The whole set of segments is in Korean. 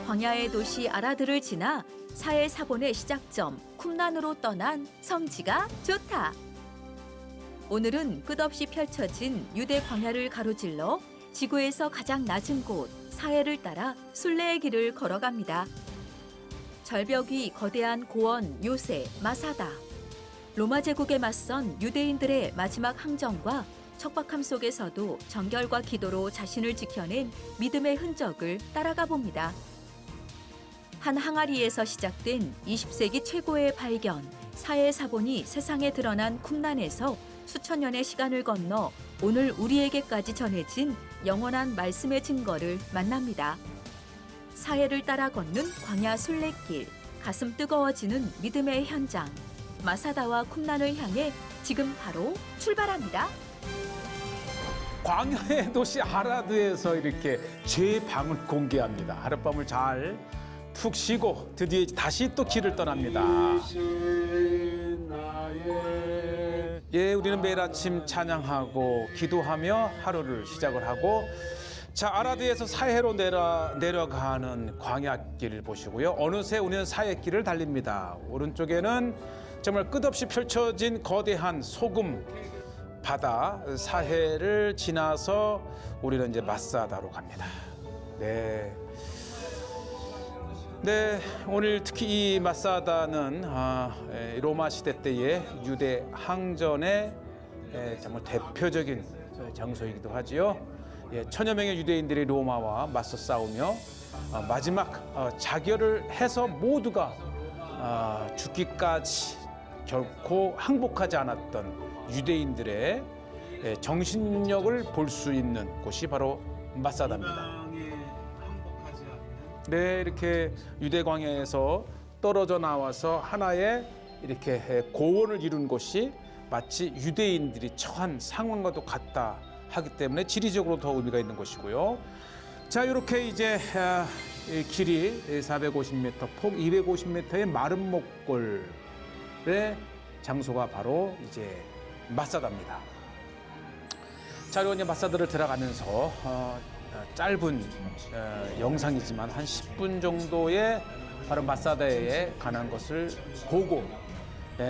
광야의 도시 아라드를 지나 사해 사본의 시작점 쿰란으로 떠난 성지가 좋다. 오늘은 끝없이 펼쳐진 유대 광야를 가로질러 지구에서 가장 낮은 곳 사해를 따라 순례의 길을 걸어갑니다. 절벽 위 거대한 고원 요새 마사다. 로마 제국에 맞선 유대인들의 마지막 항전과 척박함 속에서도 정결과 기도로 자신을 지켜낸 믿음의 흔적을 따라가 봅니다. 한 항아리에서 시작된 20세기 최고의 발견, 사해 사본이 세상에 드러난 쿰란에서 수천 년의 시간을 건너 오늘 우리에게까지 전해진 영원한 말씀의 증거를 만납니다. 사해를 따라 걷는 광야 순례길, 가슴 뜨거워지는 믿음의 현장, 마사다와 쿰란을 향해 지금 바로 출발합니다. 광야의 도시 아라드에서 이렇게 제 방을 공개합니다. 하룻밤을 잘 푹 쉬고 드디어 다시 또 길을 떠납니다. 예, 우리는 매일 아침 찬양하고 기도하며 하루를 시작을 하고, 자, 아라드에서 사해로 내려가는 광야길을 보시고요. 어느새 우리는 사해길을 달립니다. 오른쪽에는 정말 끝없이 펼쳐진 거대한 소금 바다 사해를 지나서 우리는 이제 마사다로 갑니다. 네, 오늘 특히 이 마사다는 로마 시대 때의 유대 항전의 정말 대표적인 장소이기도 하지요. 천여 명의 유대인들이 로마와 맞서 싸우며 마지막 자결을 해서 모두가 죽기까지 결코 항복하지 않았던 유대인들의 정신력을 볼 수 있는 곳이 바로 마사다입니다. 네, 이렇게 유대 광야에서 떨어져 나와서 하나의 이렇게 고원을 이룬 곳이 마치 유대인들이 처한 상황과도 같다 하기 때문에 지리적으로 더 의미가 있는 곳이고요. 자, 이렇게 이제 이 길이 450m, 폭 250m의 마른 목골의 장소가 바로 이제 마사다입니다. 자, 그리고 이제 마사다를 들어가면서 짧은 영상이지만 한 10분 정도의 바로 마사다에 관한 것을 보고,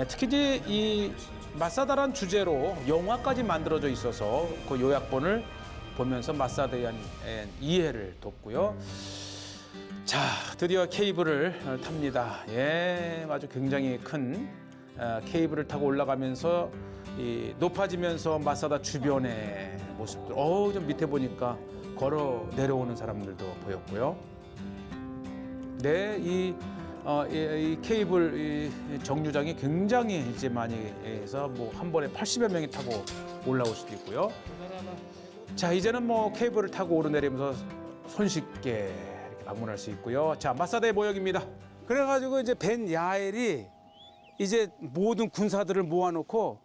특히 이제 이 마사다란 주제로 영화까지 만들어져 있어서 그 요약본을 보면서 마사다에 대한 이해를 돕고요. 자, 드디어 케이블을 탑니다. 아주 굉장히 큰 케이블을 타고 올라가면서 이 높아지면서 마사다 주변의 모습들, 좀 밑에 보니까 걸어 내려오는 사람들도 보였고요. 네, 이 케이블 이 정류장이 굉장히 이제 많이 해서 뭐 한 번에 80여 명이 타고 올라올 수도 있고요. 자, 이제는 뭐 케이블을 타고 오르내리면서 손쉽게 이렇게 방문할 수 있고요. 자, 마사다의 모형입니다. 그래가지고 이제 벤 야엘이 이제 모든 군사들을 모아놓고,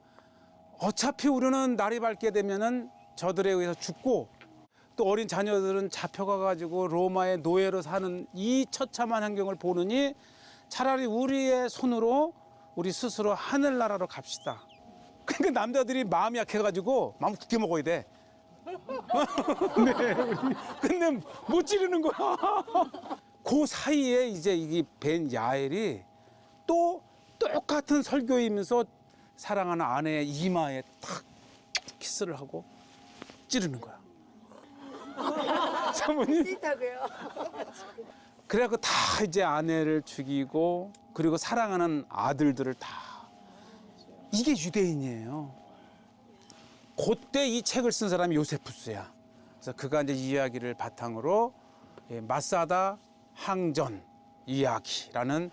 어차피 우리는 날이 밝게 되면은 저들에 의해서 죽고 또 어린 자녀들은 잡혀가가지고 로마의 노예로 사는 이 처참한 환경을 보느니 차라리 우리의 손으로 우리 스스로 하늘나라로 갑시다. 그러니까 남자들이 마음이 약해가지고 마음 굳게 먹어야 돼. 네, 근데 못 지르는 거야. 그 사이에 이제 이 벤 야엘이 또 똑같은 설교이면서 사랑하는 아내의 이마에 탁 키스를 하고 찌르는 거야. 사모님. 그래갖고 다 이제 아내를 죽이고, 그리고 사랑하는 아들들을 다. 이게 유대인이에요. 그때 이 책을 쓴 사람이 요세푸스야. 그래서 그가 이제 이야기를 바탕으로 마사다 항전 이야기라는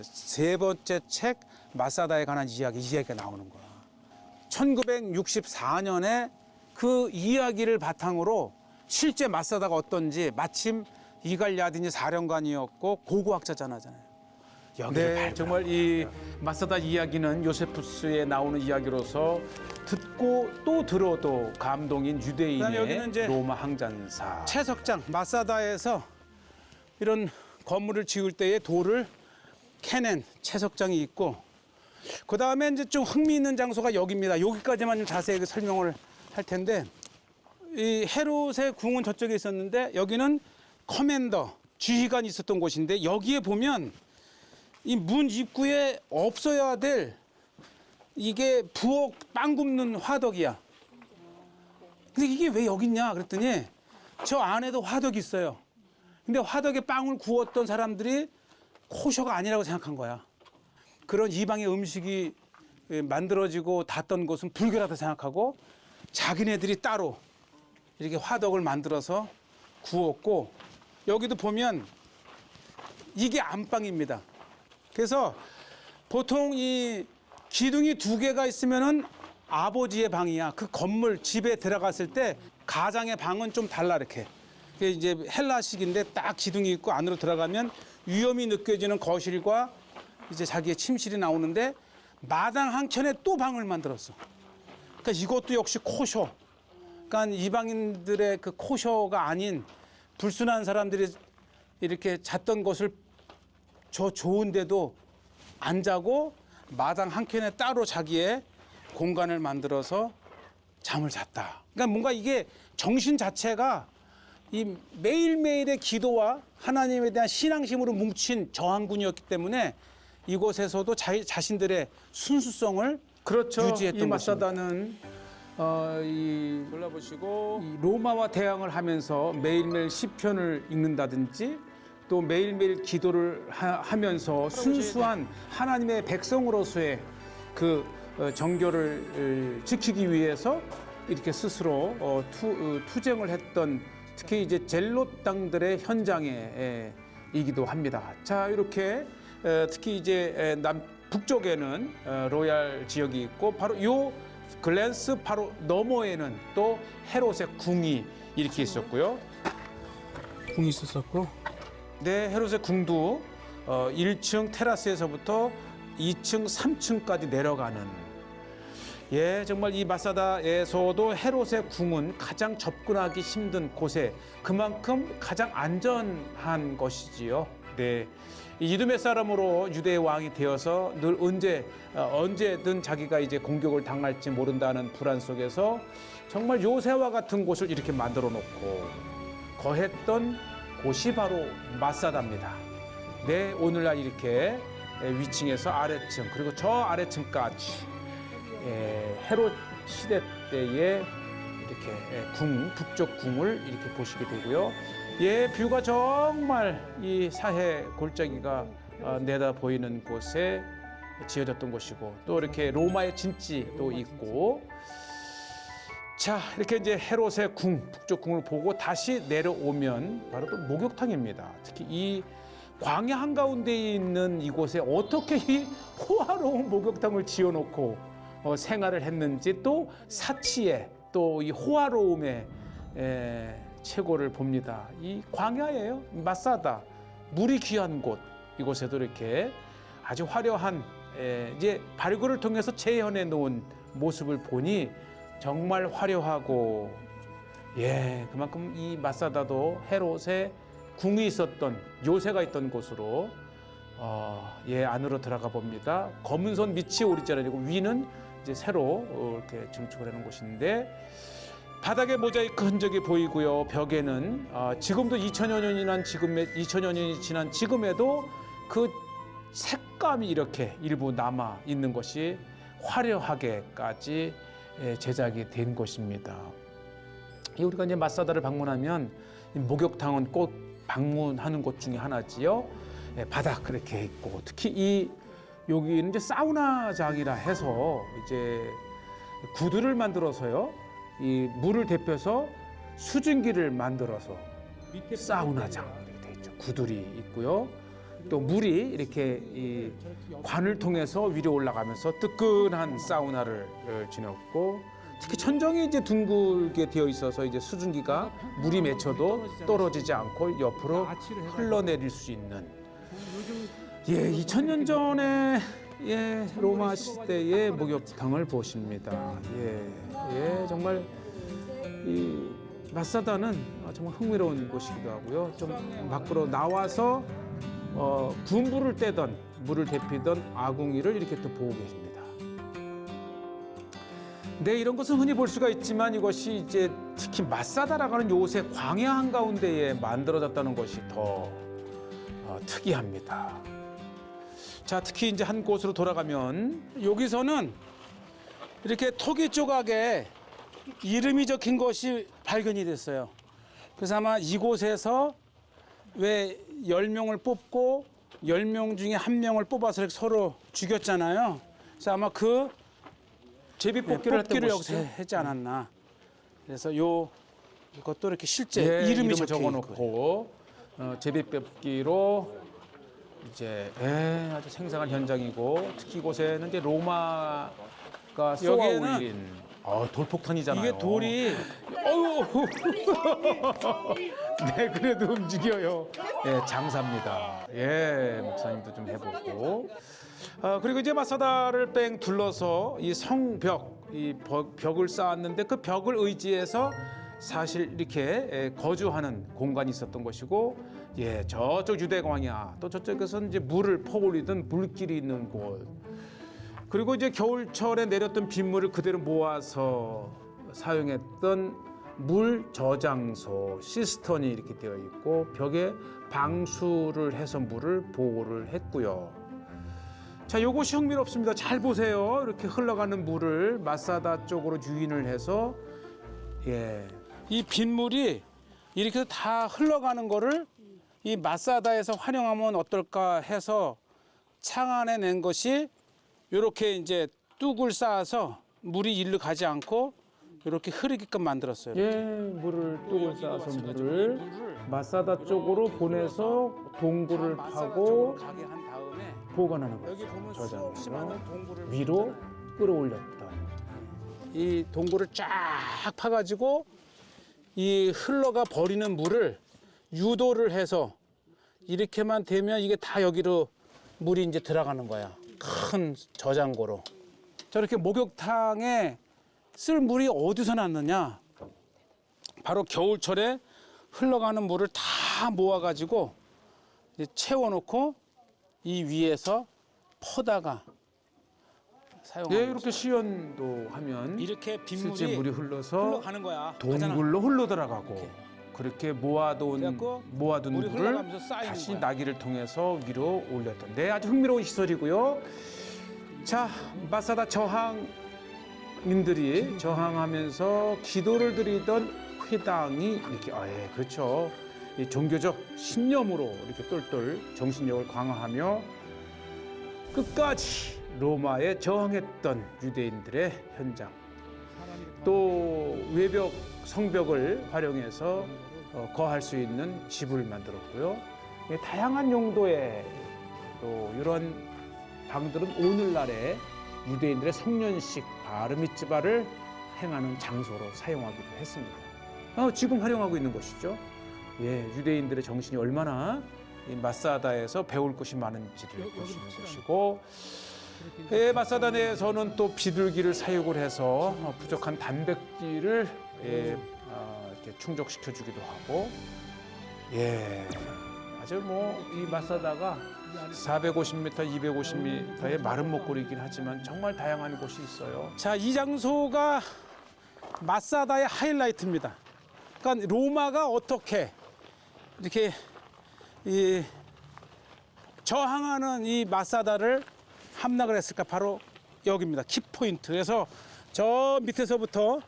세 번째 책 마사다에 관한 이야기가 나오는 거야. 1964년에 그 이야기를 바탕으로 실제 마사다가 어떤지, 마침 이갈 야딘이 사령관이었고 고고학자잖아요. 네, 정말 이 마사다 이야기는 요세푸스에 나오는 이야기로서 듣고 또 들어도 감동인 유대인의 여기는 이제 로마 항전사 채석장, 마사다에서 이런 건물을 지을 때의 돌을 캐낸 채석장이 있고, 그 다음에 이제 좀 흥미있는 장소가 여기입니다. 여기까지만 좀 자세하게 설명을 할 텐데, 이 헤롯의 궁은 저쪽에 있었는데 여기는 커맨더, 지휘관이 있었던 곳인데 여기에 보면 이 문 입구에 없어야 될 이게 부엌 빵 굽는 화덕이야. 근데 이게 왜 여기 있냐 그랬더니 저 안에도 화덕이 있어요. 근데 화덕에 빵을 구웠던 사람들이 코셔가 아니라고 생각한 거야. 그런 이방의 음식이 만들어지고 닿던 곳은 불결하다 생각하고 자기네들이 따로 이렇게 화덕을 만들어서 구웠고 여기도 보면 이게 안방입니다. 그래서 보통 이 기둥이 2개가 있으면은 아버지의 방이야. 그 건물 집에 들어갔을 때 가장의 방은 좀 달라 이렇게. 그게 이제 헬라식인데 딱 기둥이 있고 안으로 들어가면 위험이 느껴지는 거실과 이제 자기의 침실이 나오는데 마당 한켠에 또 방을 만들었어. 그러니까 이것도 역시 코셔. 그러니까 이방인들의 그 코셔가 아닌 불순한 사람들이 이렇게 잤던 곳을 저 좋은데도 안 자고 마당 한켠에 따로 자기의 공간을 만들어서 잠을 잤다. 그러니까 뭔가 이게 정신 자체가 이 매일매일의 기도와 하나님에 대한 신앙심으로 뭉친 저항군이었기 때문에 이곳에서도 자신들의 순수성을 그렇죠. 유지했던 이 마사다는 이 골라보시고 이 로마와 대항을 하면서 매일매일 시편을 읽는다든지 또 매일매일 기도를 하면서 순수한 하나님의 백성으로서의 그 정결을 지키기 위해서 이렇게 스스로 투쟁을 했던 특히 이제 젤롯 당들의 현장이기도 합니다. 자, 이렇게 특히 이제 북쪽에는 로얄 지역이 있고 바로 요 글랜스 바로 너머에는 또 헤롯의 궁이 이렇게 있었고요. 궁이 있었고 네, 헤롯의 궁도 1층 테라스에서부터 2층, 3층까지 내려가는 예, 정말 이 마사다에서도 헤롯의 궁은 가장 접근하기 힘든 곳에 그만큼 가장 안전한 것이지요. 네, 이 이두메 사람으로 유대의 왕이 되어서 늘 언제든 자기가 이제 공격을 당할지 모른다는 불안 속에서 정말 요새와 같은 곳을 이렇게 만들어 놓고 거했던 곳이 바로 마사다입니다. 네, 오늘날 이렇게 위층에서 아래층 그리고 저 아래층까지 헤롯 시대 때의 이렇게 북쪽 궁을 이렇게 보시게 되고요. 예, 뷰가 정말 이 사해 골짜기가 내다 보이는 곳에 지어졌던 곳이고 또 이렇게 로마의 진지도 있고 자, 이렇게 이제 헤롯의 궁, 북쪽 궁을 보고 다시 내려오면 바로 또 목욕탕입니다. 특히 이 광야 한가운데에 있는 이곳에 어떻게 이 호화로운 목욕탕을 지어놓고 생활을 했는지 또 사치에 또 이 호화로움의 최고를 봅니다. 이 광야예요. 마사다. 물이 귀한 곳. 이곳에도 이렇게 아주 화려한 이제 발굴을 통해서 재현해 놓은 모습을 보니 정말 화려하고 예, 그만큼 이 마사다도 헤롯의 궁이 있었던 요새가 있던 곳으로 예, 안으로 들어가 봅니다. 검은 손 밑이 오리지널이고 위는 이제 새로 이렇게 증축을 해놓은 곳인데 바닥에 모자이크 흔적이 보이고요. 벽에는 지금도 2000여 년이 지난 지금에도 그 색감이 이렇게 일부 남아 있는 것이 화려하게까지 제작이 된 곳입니다. 우리가 이제 마사다를 방문하면 목욕탕은 꼭 방문하는 곳 중에 하나지요. 바닥 그렇게 있고 특히 여기는 이제 사우나장이라 해서 이제 구두를 만들어서요. 이 물을 데펴서 수증기를 만들어서 사우나장 이렇게 돼 있죠. 구들이 있고요. 또 물이 이렇게 이 관을 통해서 위로 올라가면서 뜨끈한 사우나를 지녔고 특히 천정이 이제 둥글게 되어 있어서 이제 수증기가 물이 맺혀도 떨어지지 않고 옆으로 흘러내릴 수 있는 예, 2000년 전에 예, 로마 시대의 목욕탕을 보십니다. 예, 정말 이 마사다는 정말 흥미로운 곳이기도 하고요. 좀 밖으로 나와서 군부를 떼던 물을 데피던 아궁이를 이렇게 또 보고 계십니다. 네, 이런 것은 흔히 볼 수가 있지만 이것이 이제 특히 마사다라고 하는 요새 광야 한가운데에 만들어졌다는 것이 더 특이합니다. 자, 특히 이제 한 곳으로 돌아가면 여기서는 이렇게 토기 조각에 이름이 적힌 것이 발견이 됐어요. 그래서 아마 이곳에서 왜 10명을 뽑고 10명 중에 한 명을 뽑아서 이렇게 서로 죽였잖아요. 그래서 아마 그 제비뽑기를 뽑기를 했던 여기서 곳이죠. 했지 않았나. 그래서 이것도 이렇게 실제 예, 이름이 이름을 적혀 있고. 적어놓고 제비뽑기로 이제 아주 생생한 현장이고 특히 이곳에는 이제 로마가 쏘아 여기에는 올린 돌폭탄이잖아요. 이게 돌이 어우, 네, 그래도 움직여요. 예, 장사입니다. 예, 목사님도 좀 해보고. 그리고 이제 마사다를 뺑 둘러서 이 성벽, 이 벽을 쌓았는데 그 벽을 의지해서 사실 이렇게 거주하는 공간이 있었던 것이고, 예, 저쪽 유대 광야 또 저쪽에서 이제 물을 퍼올리던 물길이 있는 곳. 그리고 이제 겨울철에 내렸던 빗물을 그대로 모아서 사용했던 물 저장소 시스턴이 이렇게 되어 있고 벽에 방수를 해서 물을 보호를 했고요. 자, 요것이 흥미롭습니다. 잘 보세요. 이렇게 흘러가는 물을 마사다 쪽으로 유인을 해서 이 빗물이 이렇게 다 흘러가는 거를 이 마사다에서 활용하면 어떨까 해서 창안해낸 것이 이렇게 이제 뚝을 쌓아서 물이 일로 가지 않고 이렇게 흐르게끔 만들었어요. 예, 물을 뚝을 쌓아서 물을 마사다 쪽으로 보내서 동굴을 파고 가게 한 다음에 보관하는 여기 거죠. 보면 수없이 저장해서 많은 동굴을 위로 끌어올렸다. 이 동굴을 쫙 파가지고 이 흘러가 버리는 물을 유도를 해서 이렇게만 되면 이게 다 여기로 물이 이제 들어가는 거야. 큰 저장고로. 저렇게 목욕탕에 쓸 물이 어디서 났느냐? 바로 겨울철에 흘러가는 물을 다 모아가지고 이제 채워놓고 이 위에서 퍼다가 사용하는 예, 거죠. 이렇게 시연도 하면 이렇게 빗물이 실제 물이 흘러서 흘러가는 거야. 동굴로 흘러 들어가고 그렇게 모아둔 그래갖고 물을 물이 흘러가면서 쌓이는 다시 거야. 나귀를 통해서 위로 올렸던 네, 아주 흥미로운 시설이고요. 자, 마사다 저항민들이 저항하면서 기도를 드리던 회당이 이렇게 그렇죠. 이 종교적 신념으로 이렇게 똘똘 정신력을 강화하며 끝까지 로마에 저항했던 유대인들의 현장. 또 외벽 성벽을 활용해서 거할 수 있는 집을 만들었고요. 다양한 용도의 또 이런 방들은 오늘날의 유대인들의 성년식 바르미츠바를 행하는 장소로 사용하기도 했습니다. 지금 활용하고 있는 것이죠. 예, 유대인들의 정신이 얼마나 이 마사다에서 배울 것이 많은지를 보시는 것이고, 마사다 내에서는 또 비둘기를 사육을 해서 부족한 단백질을 이렇게 충족시켜 주기도 하고, 아주 이 마사다가 450m, 250m의 마른 목골이긴 하지만 정말 다양한 곳이 있어요. 자, 이 장소가 마사다의 하이라이트입니다. 그러니까 로마가 어떻게 이렇게 저항하는 이 마사다를 함락을 했을까? 바로 여기입니다. 키포인트. 그래서 저 밑에서부터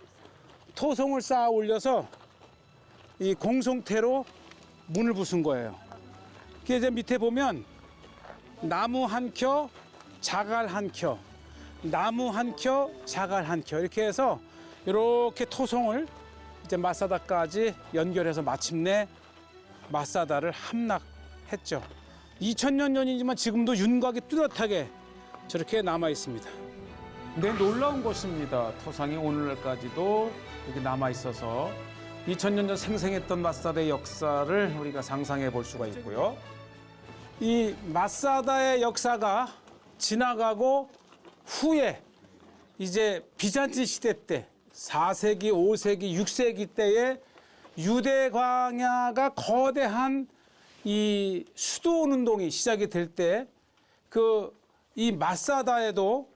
토송을 쌓아 올려서 이 공송태로 문을 부순 거예요. 이게 이제 밑에 보면 나무 한 켜, 자갈 한 켜, 나무 한 켜, 자갈 한 켜 이렇게 해서 이렇게 토송을 이제 마사다까지 연결해서 마침내 마사다를 함락했죠. 2000년 전이지만 지금도 윤곽이 뚜렷하게 저렇게 남아 있습니다. 네, 놀라운 것입니다. 토상이 오늘날까지도 이렇게 남아 있어서 2000년 전 생생했던 마사다의 역사를 우리가 상상해 볼 수가 있고요. 이 마사다의 역사가 지나가고 후에 이제 비잔틴 시대 때 4세기, 5세기, 6세기 때에 유대 광야가 거대한 이 수도원 운동이 시작이 될 때 이 마사다에도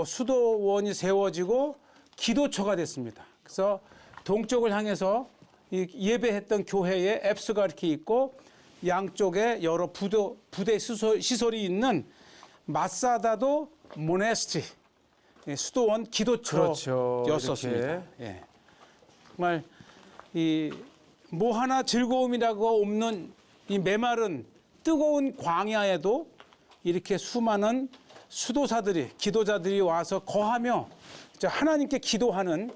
수도원이 세워지고 기도처가 됐습니다. 그래서 동쪽을 향해서 이 예배했던 교회에 앱스가 이렇게 있고 양쪽에 여러 부대 시설이 있는 마사다도 모네스트리, 수도원 기도처였었습니다. 그렇죠. 예. 정말 이 뭐 하나 즐거움이라고 없는 이 메마른 뜨거운 광야에도 이렇게 수많은 수도사들이 기도자들이 와서 거하며 하나님께 기도하는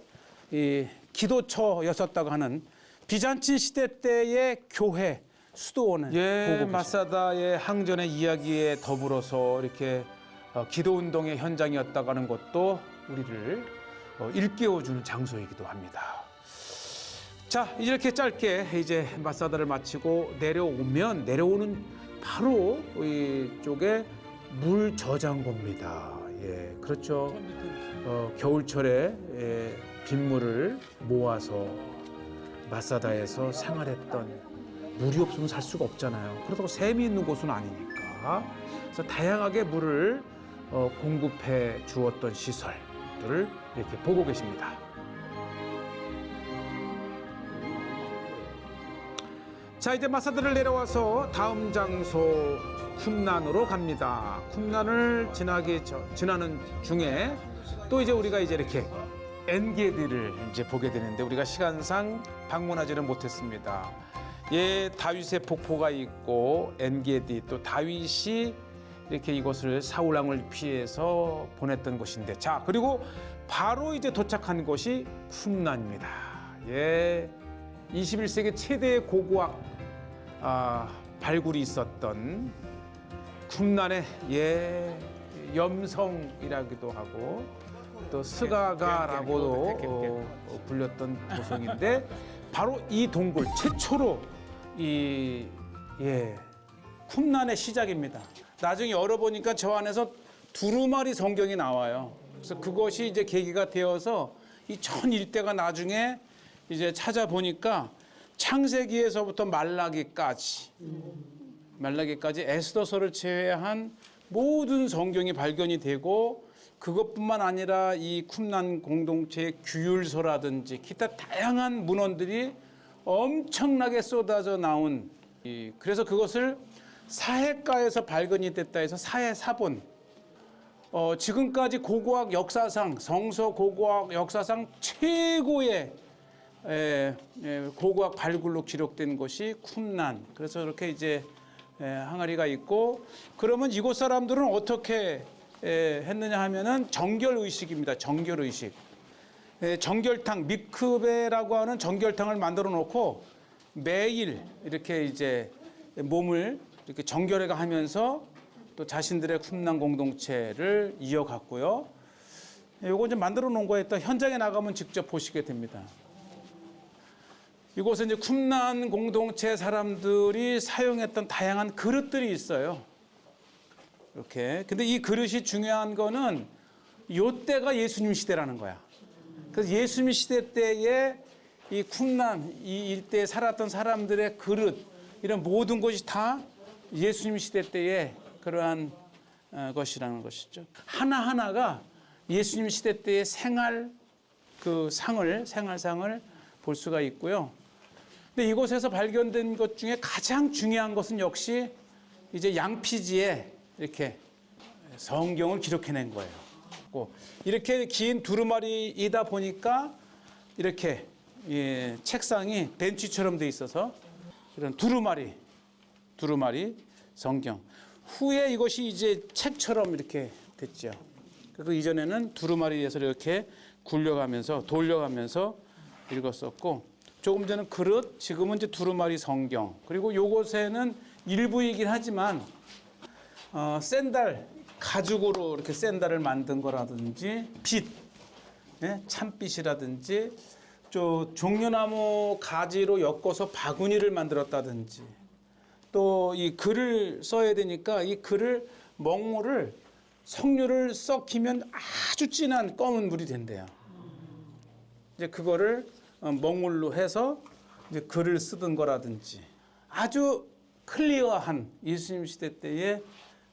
이 기도처였었다고 하는 비잔틴 시대 때의 교회 수도원을 보고 계십니다. 마사다의 항전의 이야기에 더불어서 이렇게 기도 운동의 현장이었다고 하는 것도 우리를 일깨워주는 장소이기도 합니다. 자, 이렇게 짧게 이제 마사다를 마치고 내려오는 바로 이쪽에 물 저장고입니다. 예, 그렇죠. 겨울철에 빗물을 모아서 마사다에서 생활했던, 물이 없으면 살 수가 없잖아요. 그렇다고 샘이 있는 곳은 아니니까. 그래서 다양하게 물을 공급해 주었던 시설들을 이렇게 보고 계십니다. 자, 이제 마사다를 내려와서 다음 장소 쿰난으로 갑니다. 쿰난을 지나는 중에 또 이제 우리가 이제 이렇게 엔게디를 이제 보게 되는데 우리가 시간상 방문하지는 못했습니다. 다윗의 폭포가 있고 엔게디, 또 다윗이 이렇게 이곳을 사울 왕을 피해서 보냈던 곳인데, 자, 그리고 바로 이제 도착한 곳이 쿰난입니다. 21세기 최대의 고고학 발굴이 있었던 쿰난의 염성이라기도 하고 또 스가가라고도 불렸던 도성인데 바로 이 동굴 최초로 쿰난의 시작입니다. 나중에 열어보니까 저 안에서 두루마리 성경이 나와요. 그래서 그것이 이제 계기가 되어서 이 전 일대가 나중에 이제 찾아보니까 창세기에서부터 말라기까지 에스더서를 제외한 모든 성경이 발견이 되고, 그것뿐만 아니라 이 쿰난 공동체의 규율서라든지 기타 다양한 문헌들이 엄청나게 쏟아져 나온, 그래서 그것을 사해가에서 발견이 됐다 해서 사해사본, 지금까지 고고학 역사상, 성서 고고학 역사상 최고의 고고학 발굴로 기록된 것이 쿰난. 그래서 이렇게 이제 항아리가 있고, 그러면 이곳 사람들은 어떻게 했느냐 하면은 정결의식입니다. 정결의식. 정결탕, 미크베라고 하는 정결탕을 만들어 놓고 매일 이렇게 이제 몸을 이렇게 정결해 하면서 또 자신들의 쿰난 공동체를 이어갔고요. 요거 이제 만들어 놓은 거에 또 현장에 나가면 직접 보시게 됩니다. 이곳에 이제 쿰난 공동체 사람들이 사용했던 다양한 그릇들이 있어요. 이렇게. 근데 이 그릇이 중요한 거는 요때가 예수님 시대라는 거야. 그래서 예수님 시대 때에 이 쿰난 이 일대에 살았던 사람들의 그릇, 이런 모든 것이 다 예수님 시대 때의 그러한 것이라는 것이죠. 하나하나가 예수님 시대 때의 생활상을 볼 수가 있고요. 근데 이곳에서 발견된 것 중에 가장 중요한 것은 역시 이제 양피지에 이렇게 성경을 기록해낸 거예요. 이렇게 긴 두루마리이다 보니까 이렇게 책상이 벤치처럼 돼 있어서 이런 두루마리 성경. 후에 이것이 이제 책처럼 이렇게 됐죠. 그 이전에는 두루마리에서 이렇게 돌려가면서 읽었었고, 조금 전에는 그릇, 지금은 이제 두루마리 성경. 그리고 요곳에는 일부이긴 하지만 샌들, 가죽으로 이렇게 샌들을 만든 거라든지 빛, 참빛이라든지 종려나무 가지로 엮어서 바구니를 만들었다든지, 또 이 글을 써야 되니까 이 글을 먹물을 석류를 썩히면 아주 진한 검은 물이 된대요. 이제 그거를 먹물로 해서 이제 글을 쓰던 거라든지, 아주 클리어한 예수님 시대 때의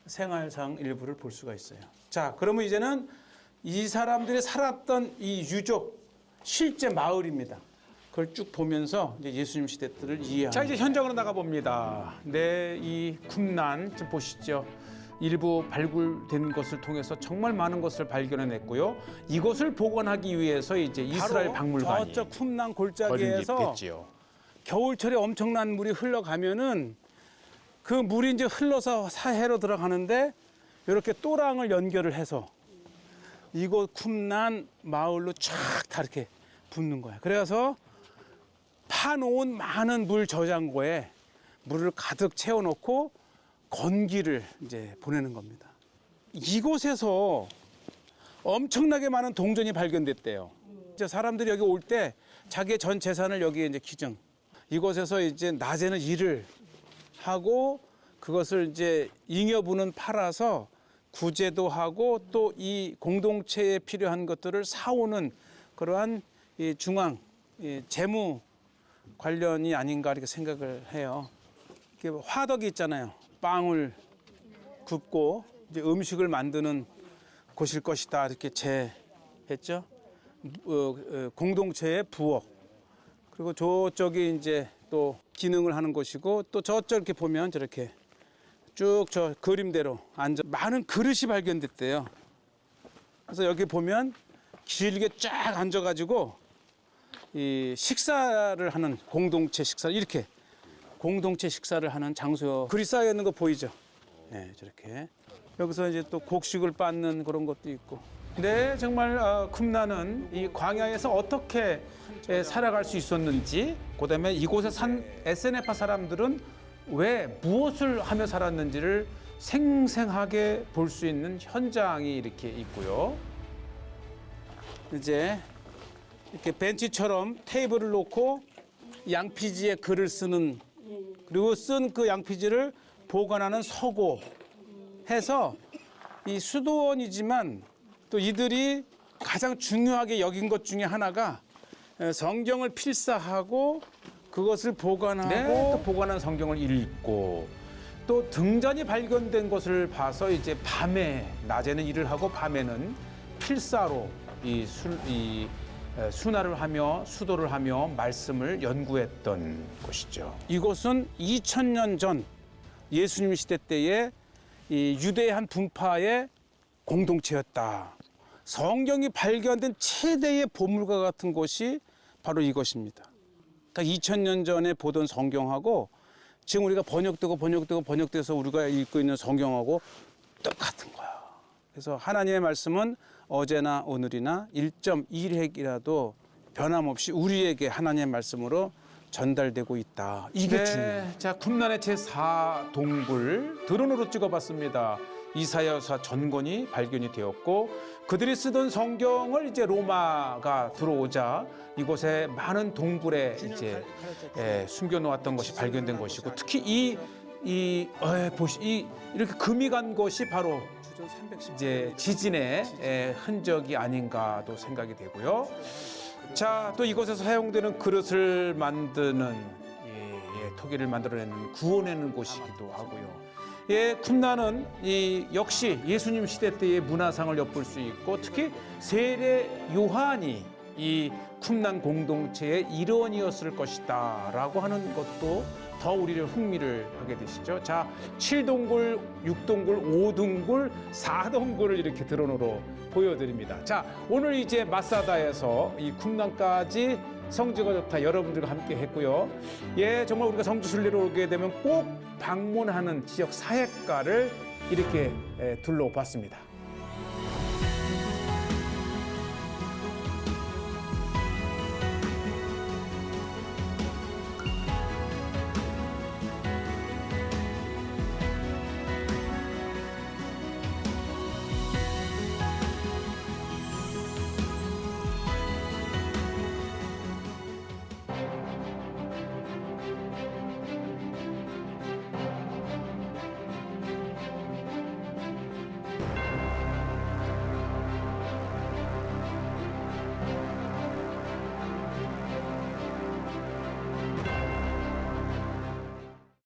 생활상 일부를 볼 수가 있어요. 자, 그러면 이제는 이 사람들이 살았던 이 유적 실제 마을입니다. 그걸 쭉 보면서 이제 예수님 시대 때를 이해하는. 자, 이제 현장으로 나가 봅니다. 네, 이 쿰난 좀 보시죠. 일부 발굴된 것을 통해서 정말 많은 것을 발견해냈고요. 이것을 복원하기 위해서 이제 이스라엘 박물관이 저쪽 쿰난 골짜기에서 됐지요. 겨울철에 엄청난 물이 흘러가면은 그 물이 이제 흘러서 사해로 들어가는데 이렇게 또랑을 연결을 해서 이곳 쿰난 마을로 쫙 다 이렇게 붙는 거야. 그래서 파놓은 많은 물 저장고에 물을 가득 채워놓고 건기를 이제 보내는 겁니다. 이곳에서 엄청나게 많은 동전이 발견됐대요. 이제 사람들이 여기 올 때 자기의 전 재산을 여기에 이제 기증. 이곳에서 이제 낮에는 일을 하고 그것을 이제 잉여분은 팔아서 구제도 하고 또 이 공동체에 필요한 것들을 사오는 그러한 이 중앙 이 재무 관련이 아닌가 이렇게 생각을 해요. 이렇게 화덕이 있잖아요. 빵을 굽고 이제 음식을 만드는 곳일 것이다 이렇게 제했죠. 공동체의 부엌. 그리고 저쪽이 이제 또 기능을 하는 곳이고 또 저쪽 이렇게 보면 저렇게 쭉 저 그림대로 앉아 많은 그릇이 발견됐대요. 그래서 여기 보면 길게 쫙 앉아가지고 이 식사를 하는 공동체 식사 이렇게 공동체 식사를 하는 장소 글이 쌓여 있는 거 보이죠? 네, 저렇게 여기서 이제 또 곡식을 빻는 그런 것도 있고. 네, 정말 쿰난은 이 광야에서 어떻게 살아갈 수 있었는지, 그다음에 이곳에 산 에스네파 사람들은 왜 무엇을 하며 살았는지를 생생하게 볼 수 있는 현장이 이렇게 있고요. 이제 이렇게 벤치처럼 테이블을 놓고 양피지에 글을 쓰는 그리고 쓴 그 양피지를 보관하는 서고 해서 이 수도원이지만 또 이들이 가장 중요하게 여긴 것 중에 하나가 성경을 필사하고 그것을 보관하고 네, 또 보관한 성경을 읽고 또 등잔이 발견된 것을 봐서 이제 밤에 낮에는 일을 하고 밤에는 필사로 이 순화를 하며 수도를 하며 말씀을 연구했던 곳이죠. 이곳은 2000년 전 예수님 시대 때의 이 유대의 한 분파의 공동체였다. 성경이 발견된 최대의 보물과 같은 곳이 바로 이것입니다. 그러니까 2000년 전에 보던 성경하고 지금 우리가 번역돼서 우리가 읽고 있는 성경하고 똑같은 거야. 그래서 하나님의 말씀은 어제나 오늘이나 1.1핵이라도 변함없이 우리에게 하나님의 말씀으로 전달되고 있다. 이게 중요해요. 자, 쿰난의 제4동굴 드론으로 찍어봤습니다. 이사야서 전권이 발견이 되었고 그들이 쓰던 성경을 이제 로마가 들어오자 이곳에 많은 동굴에 이제 숨겨놓았던 것이 발견된 것이고 특히 이렇게 금이 간 것이 바로 이제 지진의 흔적이 아닌가도 생각이 되고요. 자, 또 이곳에서 사용되는 그릇을 만드는 토기를 만들어내는 구워내는 곳이기도 하고요. 쿰난은 역시 예수님 시대 때의 문화상을 엿볼 수 있고 특히 세례 요한이 이 쿰난 공동체의 일원이었을 것이다라고 하는 것도 더 우리를 흥미를 하게 되시죠. 자, 7동굴, 6동굴, 5동굴, 4동굴을 이렇게 드론으로 보여드립니다. 자, 오늘 이제 마사다에서 이 쿰난까지 성지가 좋다 여러분들과 함께 했고요. 정말 우리가 성지 순례로 오게 되면 꼭 방문하는 지역 사회가를 이렇게 둘러봤습니다.